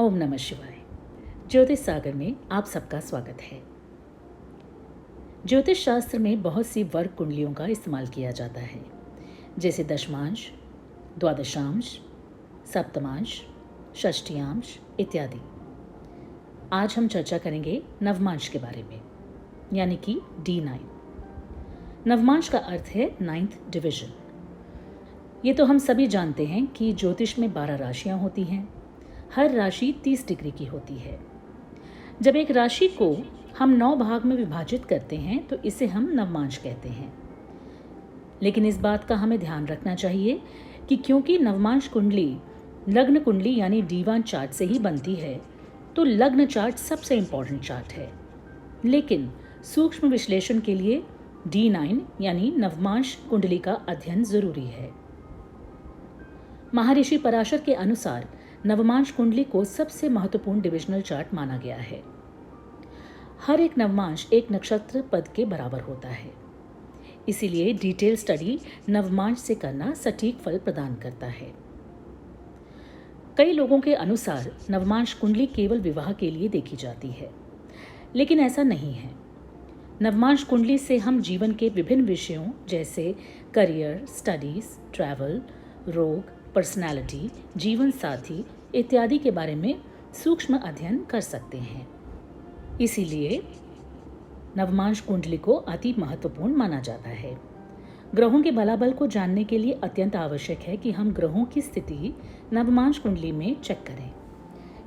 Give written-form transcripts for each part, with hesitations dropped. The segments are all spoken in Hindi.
ओम नमः शिवाय। ज्योतिष सागर में आप सबका स्वागत है। ज्योतिष शास्त्र में बहुत सी वर्ग कुंडलियों का इस्तेमाल किया जाता है, जैसे दशमांश, द्वादशांश, सप्तमांश, षष्ठियांश इत्यादि। आज हम चर्चा करेंगे नवमांश के बारे में, यानी कि D9। नवमांश का अर्थ है 9th डिवीजन। ये तो हम सभी जानते हैं कि ज्योतिष में 12 राशियां होती हैं। हर राशि 30 डिग्री की होती है। जब एक राशि को हम 9 भाग में विभाजित करते हैं तो इसे हम नवमांश कहते हैं। लेकिन इस बात का हमें ध्यान रखना चाहिए कि क्योंकि नवमांश कुंडली लग्न कुंडली यानी D1 चार्ट से ही बनती है, तो लग्न चार्ट सबसे इम्पॉर्टेंट चार्ट है। लेकिन सूक्ष्म विश्लेषण के लिए D9 यानी नवमांश कुंडली का अध्ययन जरूरी है। महर्षि पराशर के अनुसार नवमांश कुंडली को सबसे महत्वपूर्ण डिविजनल चार्ट माना गया है। हर एक नवमांश एक नक्षत्र पद के बराबर होता है, इसीलिए डिटेल स्टडी नवमांश से करना सटीक फल प्रदान करता है। कई लोगों के अनुसार नवमांश कुंडली केवल विवाह के लिए देखी जाती है, लेकिन ऐसा नहीं है। नवमांश कुंडली से हम जीवन के विभिन्न विषयों जैसे करियर, स्टडीज, ट्रैवल, रोग, पर्सनालिटी, जीवन साथी इत्यादि के बारे में सूक्ष्म अध्ययन कर सकते हैं। इसीलिए नवमांश कुंडली को अति महत्वपूर्ण माना जाता है। ग्रहों के बलाबल को जानने के लिए अत्यंत आवश्यक है कि हम ग्रहों की स्थिति नवमांश कुंडली में चेक करें।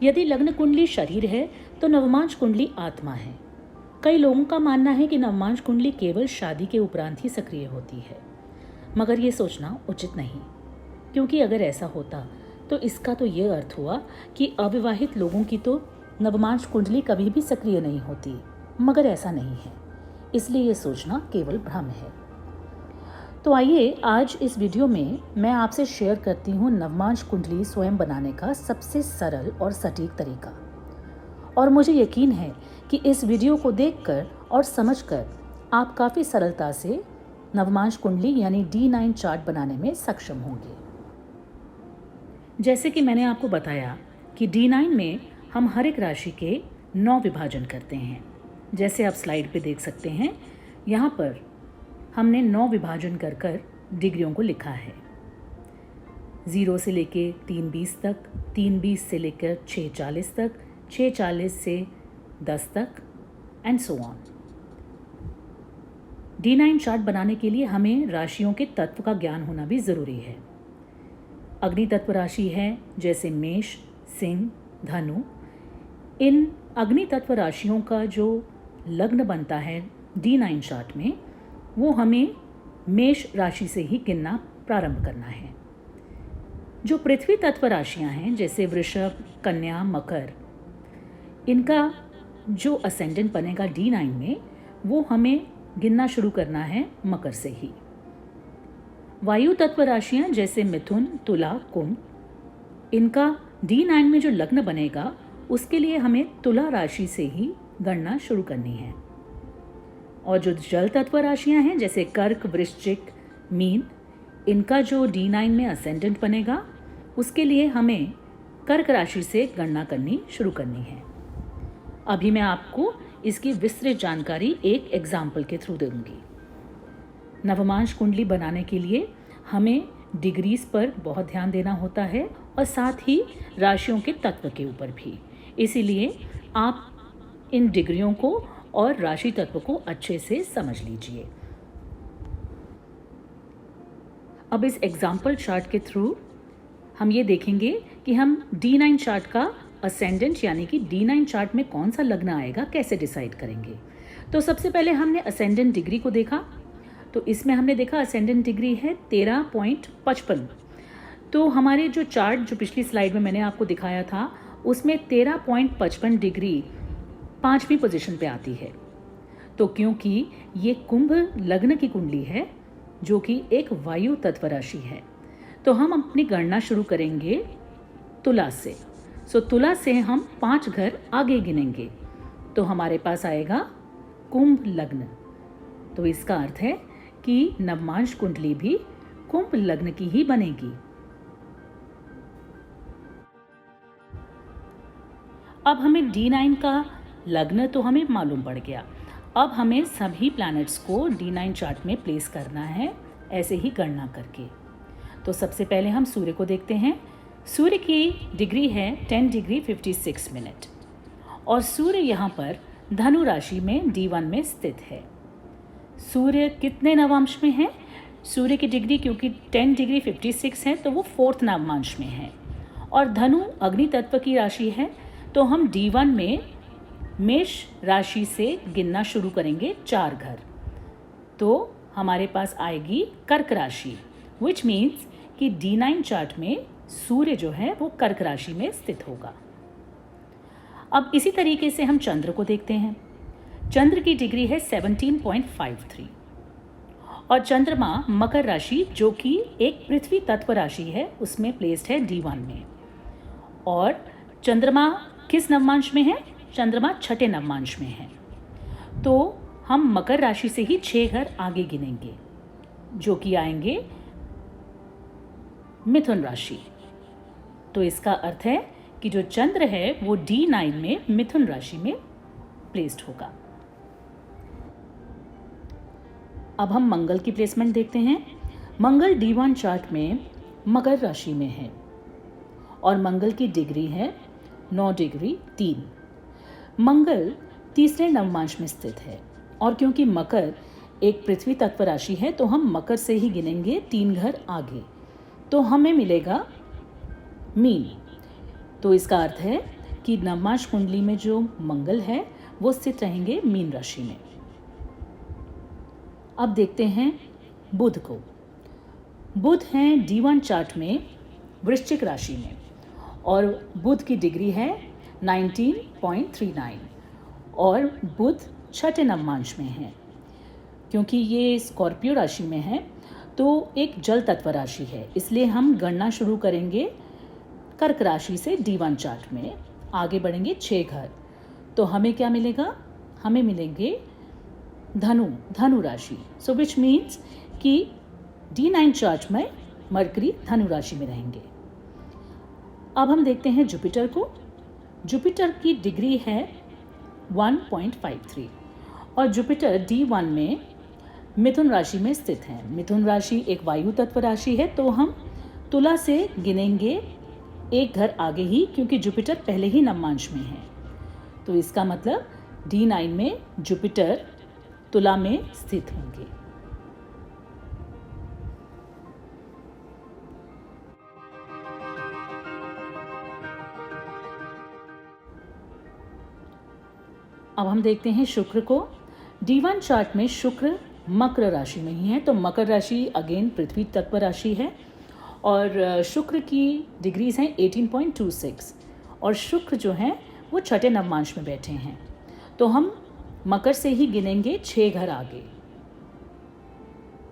यदि लग्न कुंडली शरीर है तो नवमांश कुंडली आत्मा है। कई लोगों का मानना है कि नवमांश कुंडली केवल शादी के उपरांत ही सक्रिय होती है, मगर ये सोचना उचित नहीं, क्योंकि अगर ऐसा होता तो इसका तो ये अर्थ हुआ कि अविवाहित लोगों की तो नवमांश कुंडली कभी भी सक्रिय नहीं होती, मगर ऐसा नहीं है। इसलिए ये सोचना केवल भ्रम है। तो आइए आज इस वीडियो में मैं आपसे शेयर करती हूँ नवमांश कुंडली स्वयं बनाने का सबसे सरल और सटीक तरीका। और मुझे यकीन है कि इस वीडियो को देखकर और समझकर आप काफ़ी सरलता से नवमांश कुंडली यानी D9 चार्ट बनाने में सक्षम होंगे। जैसे कि मैंने आपको बताया कि D9 में हम हर एक राशि के 9 विभाजन करते हैं। जैसे आप स्लाइड पे देख सकते हैं, यहाँ पर हमने 9 विभाजन कर डिग्रियों को लिखा है। 0 से लेके 320 तक, 320 से लेकर 640 तक, 640 से 10 तक and so on. D9 chart बनाने के लिए हमें राशियों के तत्व का ज्ञान होना भी ज़रूरी है। अग्नि तत्व राशि है जैसे मेष, सिंह, धनु। इन अग्नि तत्व राशियों का जो लग्न बनता है D9 चार्ट में, वो हमें मेष राशि से ही गिनना प्रारंभ करना है। जो पृथ्वी तत्व राशियां हैं जैसे वृषभ, कन्या, मकर, इनका जो असेंडेंट बनेगा D9 में, वो हमें गिनना शुरू करना है मकर से ही। वायु तत्व राशियां जैसे मिथुन, तुला, कुंभ, इनका D9 में जो लग्न बनेगा उसके लिए हमें तुला राशि से ही गणना शुरू करनी है। और जो जल तत्व राशियां हैं जैसे कर्क, वृश्चिक, मीन, इनका जो D9 में असेंडेंट बनेगा उसके लिए हमें कर्क राशि से गणना करनी शुरू करनी है। अभी मैं आपको इसकी विस्तृत जानकारी एक एग्जाम्पल के थ्रू दूंगी। नवमांश कुंडली बनाने के लिए हमें डिग्रीज पर बहुत ध्यान देना होता है और साथ ही राशियों के तत्व के ऊपर भी। इसीलिए आप इन डिग्रियों को और राशि तत्व को अच्छे से समझ लीजिए। अब इस एग्जाम्पल चार्ट के थ्रू हम ये देखेंगे कि हम D9 चार्ट का असेंडेंट यानी कि D9 चार्ट में कौन सा लग्न आएगा कैसे डिसाइड करेंगे। तो सबसे पहले हमने असेंडेंट डिग्री को देखा। तो इसमें हमने देखा असेंडेंट डिग्री है 13.55। तो हमारे जो चार्ट जो पिछली स्लाइड में मैंने आपको दिखाया था उसमें 13.55 डिग्री 5वीं पोजीशन पे आती है। तो क्योंकि ये कुंभ लग्न की कुंडली है जो कि एक वायु तत्व राशि है, तो हम अपनी गणना शुरू करेंगे तुला से। तुला से हम 5 घर आगे गिनेंगे तो हमारे पास आएगा कुंभ लग्न। तो इसका अर्थ है कि नवमांश कुंडली भी कुंभ लग्न की ही बनेगी। अब हमें D9 का लग्न तो हमें मालूम पड़ गया। अब हमें सभी प्लैनेट्स को D9 चार्ट में प्लेस करना है, ऐसे ही गणना करके। तो सबसे पहले हम सूर्य को देखते हैं। सूर्य की डिग्री है 10 डिग्री 56 मिनट और सूर्य यहाँ पर धनु राशि में D1 में स्थित है। सूर्य कितने नवांश में है? सूर्य की डिग्री क्योंकि 10 डिग्री 56 है तो वो 4th नवांश में है और धनु अग्नि तत्व की राशि है, तो हम D1 में मेष राशि से गिनना शुरू करेंगे 4 घर। तो हमारे पास आएगी कर्क राशि, विच मीन्स कि D9 चार्ट में सूर्य जो है वो कर्क राशि में स्थित होगा। अब इसी तरीके से हम चंद्र को देखते हैं। चंद्र की डिग्री है 17.53 और चंद्रमा मकर राशि जो कि एक पृथ्वी तत्व राशि है उसमें प्लेस्ड है D1 में। और चंद्रमा किस नवमांश में है? चंद्रमा छठे नवमांश में है। तो हम मकर राशि से ही 6 घर आगे गिनेंगे जो कि आएंगे मिथुन राशि। तो इसका अर्थ है कि जो चंद्र है वो D9 में मिथुन राशि में प्लेस्ड होगा। अब हम मंगल की प्लेसमेंट देखते हैं। मंगल D1 चार्ट में मकर राशि में है और मंगल की डिग्री है 9 डिग्री 3। मंगल तीसरे नवमांश में स्थित है और क्योंकि मकर एक पृथ्वी तत्व राशि है तो हम मकर से ही गिनेंगे 3 घर आगे, तो हमें मिलेगा मीन। तो इसका अर्थ है कि नवमांश कुंडली में जो मंगल है वो स्थित रहेंगे मीन राशि में। अब देखते हैं बुध को। बुध हैं D1 चार्ट में वृश्चिक राशि में और बुध की डिग्री है 19.39 और बुध छठे नवमांश में है। क्योंकि ये स्कॉर्पियो राशि में है तो एक जल तत्व राशि है, इसलिए हम गणना शुरू करेंगे कर्क राशि से D1 चार्ट में। आगे बढ़ेंगे 6 घर, तो हमें क्या मिलेगा? हमें मिलेंगे धनु राशि। सो विच मीन्स कि D9 चार्ट में मरकरी धनु राशि में रहेंगे। अब हम देखते हैं जुपिटर को। जुपिटर की डिग्री है 1.53 और जुपिटर D1 में मिथुन राशि में स्थित है। मिथुन राशि एक वायु तत्व राशि है, तो हम तुला से गिनेंगे 1 घर आगे ही, क्योंकि जुपिटर पहले ही नवमांश में है। तो इसका मतलब D9 में जुपिटर तुला में स्थित होंगे। अब हम देखते हैं शुक्र को। D1 चार्ट में शुक्र मकर राशि में ही है, तो मकर राशि अगेन पृथ्वी तत्व राशि है और शुक्र की डिग्रीज हैं 18.26 और शुक्र जो है वो छठे नवमांश में बैठे हैं, तो हम मकर से ही गिनेंगे 6 घर आगे।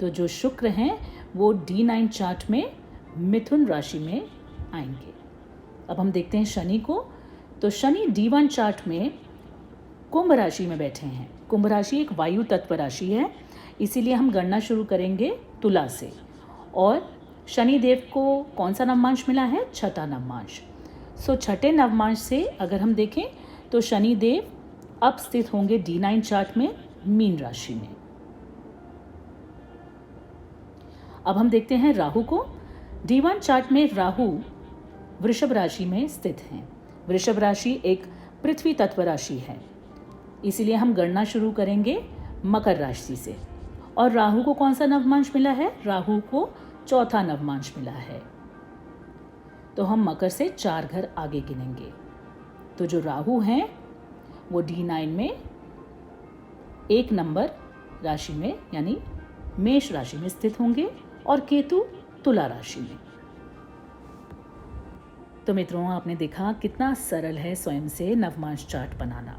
तो जो शुक्र हैं वो D9 चार्ट में मिथुन राशि में आएंगे। अब हम देखते हैं शनि को। तो शनि D1 चार्ट में कुंभ राशि में बैठे हैं। कुंभ राशि एक वायु तत्व राशि है, इसीलिए हम गणना शुरू करेंगे तुला से। और शनि देव को कौन सा नवमांश मिला है? छठा नवमांश। सो छठे नवमांश से अगर हम देखें तो शनि देव अब स्थित होंगे D9 चार्ट में मीन राशि में। अब हम देखते हैं राहु को। D1 चार्ट में राहु वृषभ राशि में स्थित हैं। वृषभ राशि एक पृथ्वी तत्व राशि है, इसीलिए हम गणना शुरू करेंगे मकर राशि से। और राहु को कौन सा नवमांश मिला है? राहु को चौथा नवमांश मिला है, तो हम मकर से 4 घर आगे गिनेंगे। तो जो राहु हैं वो D9 में 1 नंबर राशि में यानी मेष राशि में स्थित होंगे और केतु तुला राशि में। तो मित्रों, आपने देखा कितना सरल है स्वयं से नवमांश चार्ट बनाना।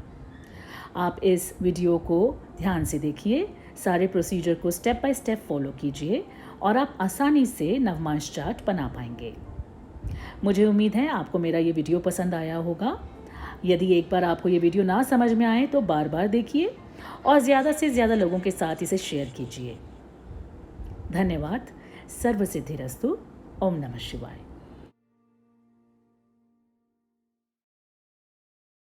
आप इस वीडियो को ध्यान से देखिए, सारे प्रोसीजर को स्टेप बाय स्टेप फॉलो कीजिए और आप आसानी से नवमांश चार्ट बना पाएंगे। मुझे उम्मीद है आपको मेरा ये वीडियो पसंद आया होगा। यदि एक बार आपको ये वीडियो ना समझ में आए तो बार बार देखिए और ज़्यादा से ज़्यादा लोगों के साथ इसे शेयर कीजिए। धन्यवाद। सर्वसिद्धिरस्तु। ओम नमः शिवाय।